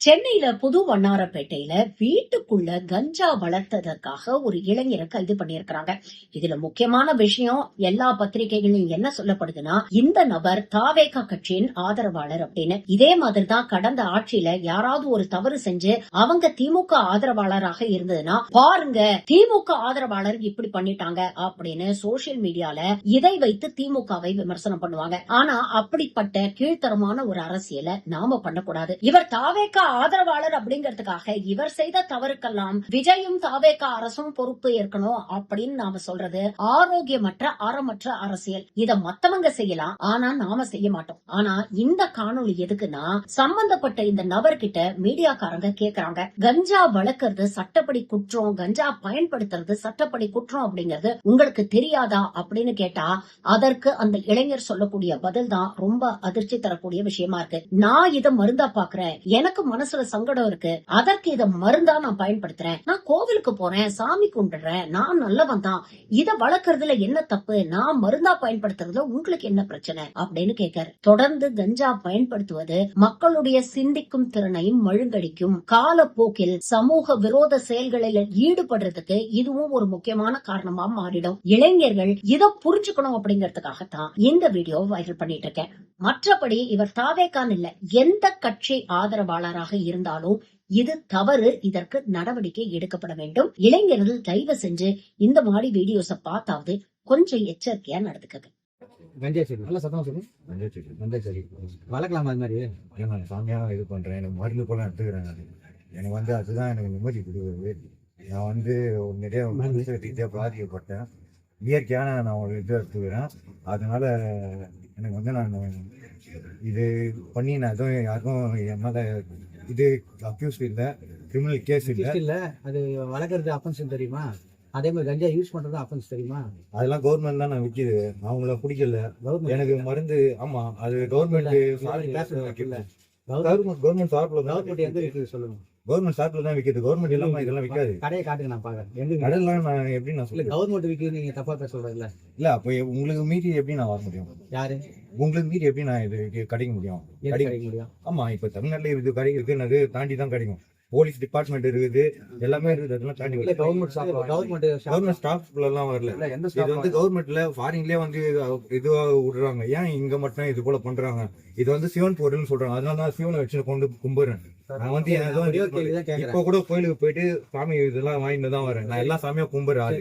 சென்னையில புது வண்ணாரப்பேட்டையில வீட்டுக்குள்ள கஞ்சா வளர்த்ததற்காக ஒரு இளைஞரை கைது பண்ணியிருக்கிறாங்க. இதுல முக்கியமான விஷயம் எல்லா பத்திரிகைகளிலும் என்ன சொல்லப்படுதுன்னா, இந்த நபர் தாவேகா கட்சியின் ஆதரவாளர் அப்படின்னு. இதே மாதிரிதான் கடந்த ஆட்சியில யாராவது ஒரு தவறு செஞ்சு அவங்க திமுக ஆதரவாளராக இருந்ததுன்னா, பாருங்க திமுக ஆதரவாளர் இப்படி பண்ணிட்டாங்க அப்படின்னு சோசியல் மீடியால இதை வைத்து திமுகவை விமர்சனம் பண்ணுவாங்க. ஆனா அப்படிப்பட்ட கீழ்த்தரமான ஒரு அரசியலை நாம பண்ணக்கூடாது. இவர் தாவேகா ஆதரவாளர் அப்படிங்கிறதுக்காக இவர் செய்த தவறுக்கெல்லாம் விஜயும் தாவேகா அரசும் பொறுப்பு ஏற்கணும் அப்படின்னு நாம சொல்றது ஆரோக்கியமற்ற அறமற்ற அரசியல். இத மத்தவங்க செய்யலாம், ஆனா நாம செய்ய மாட்டோம். ஆனா இந்த காணொளி எதுக்குன்னா, சம்பந்தப்பட்ட இந்த நபர்கிட்ட மீடியாக்காரங்க கேக்குறாங்க, கஞ்சா வளர்க்கறது சட்டப்படி குற்றம், கஞ்சா பயன்படுத்துறது சட்டப்படி குற்றம் அப்படிங்கிறது உங்களுக்கு தெரியாதா அப்படின்னு கேட்டா, அதற்கு அந்த இளைஞர் சொல்லக்கூடிய பதில் தான் ரொம்ப அதிர்ச்சி தரக்கூடிய விஷயமா இருக்கு. நான் இதை மருந்தா பாக்குறேன், எனக்கு மனசுல சங்கடம் இருக்கு, அதற்கு இதை மருந்தா நான் பயன்படுத்துறேன். நான் கோவிலுக்கு போறேன், சாமி கும்பிடுறேன், நான் நல்லவன் தான், இதை வளர்க்கறதுல என்ன தப்பு, நான் மருந்தா பயன்படுத்துறதுல உங்களுக்கு என்ன பிரச்சனை அப்படின்னு கேட்காரு. தொடர்ந்து கஞ்சா பயன்படுத்துவது மக்களுடைய சிந்திக்கும் திறனையும் மழுங்கடிக்கும். காலப்போக்கில் சமூக விரோத செயல்களில் ஈடுபடுறதுக்கு இதுவும் ஒரு முக்கியமான காரணமா மாறிடும். இளைஞர்கள் இதை புரிஞ்சுக்கணும் அப்படிங்கறதுக்காகத்தான் இந்த வீடியோ வைரல் பண்ணிட்டு இருக்கேன். மற்றபடி இவர் தாவேகான் இல்ல, எந்த கட்சி ஆதரவாளராக இருந்தாலும் இது தவறு, இதற்கு நடவடிக்கை எடுக்கப்பட வேண்டும். இளைஞர்கள் தயவு செஞ்சு இந்த மாதிரி வீடியோஸ பார்த்தாவது கொஞ்சம் எச்சரிக்கையா நடந்துக்கங்க. கஞ்சா செடி நல்லா சத்தமா சொல்லு. கஞ்சா செடி வளர்க்கலாமா? அது மாதிரி நான் சாமியா இது பண்றேன், எனக்கு மருந்து போல எடுத்துக்கிறேன். எனக்கு அதுதான் எனக்கு நிம்மதி கொடுக்குறது. நான் நிறைய மருந்து பாதிக்கப்பட்டேன். இயற்கையான நான் ஒரு இது எடுத்துக்கிறேன். அதனால எனக்கு நான் இது பண்ணி நான் எதுவும் யாருக்கும் என் மேல இது அக்யூஸ் இல்லை, கிரிமினல் கேஸ் இல்ல. அது வளர்க்கறது அஃபென்ஸ் தெரியுமா? அதே மாதிரி கஞ்சா யூஸ் பண்றது அஃபென்ஸ் தெரியுமா? அதெல்லாம் கவர்மெண்ட் தான் நான் விற்கிது, அவங்கள பிடிக்கல. எனக்கு மருந்து ஆமா, அது கவர்மெண்ட் கவர்மெண்ட் சார்பில் கவர்மெண்ட் எங்க இருக்குது சொல்லுங்க. கவர்மெண்ட் சார்பில் தான் விற்கிது, கவர்மெண்ட் இல்லாம இதெல்லாம் விற்காது. கடையை காட்டுங்க, நான் பாக்குறேன். கடையெல்லாம் நான் எப்படி நான் சொல்ல, கவர்மெண்ட் விற்கிறது நீங்க தப்பா பேச சொல்றீங்களா? இல்ல அப்ப உங்களுக்கு மீறி எப்படி நான் வர முடியும்? யாரு உங்களுக்கு மீறி எப்படி நான் இது கிடைக்க முடியும்? கிடைக்க முடியும். ஆமா, இப்ப தமிழ்நாட்டுல இருக்குது, கிடைக்குது, தாண்டி தான் கிடைக்கும். போலீஸ் டிபார்ட்மெண்ட் இருக்குது, எல்லாமே இருக்குது, அதெல்லாம் தாண்டி கவர்மெண்ட் ஸ்டாஃப்ல எல்லாம் வரல. இது கவர்மெண்ட்ல ஃபாரின்லயே இதுவா விடுறாங்க. ஏன் இங்க மட்டும் இது போல பண்றாங்க? இது சிவன் பொருள்னு சொல்றாங்க, அதனால நான் சிவனை வச்சு கொண்டு கும்பிடுறேன். நான் இப்ப கூட கோயிலுக்கு போயிட்டு சாமி இதெல்லாம் வாங்கிட்டு தான் வரேன். நான் எல்லா சாமியா கும்பிடுறேன்.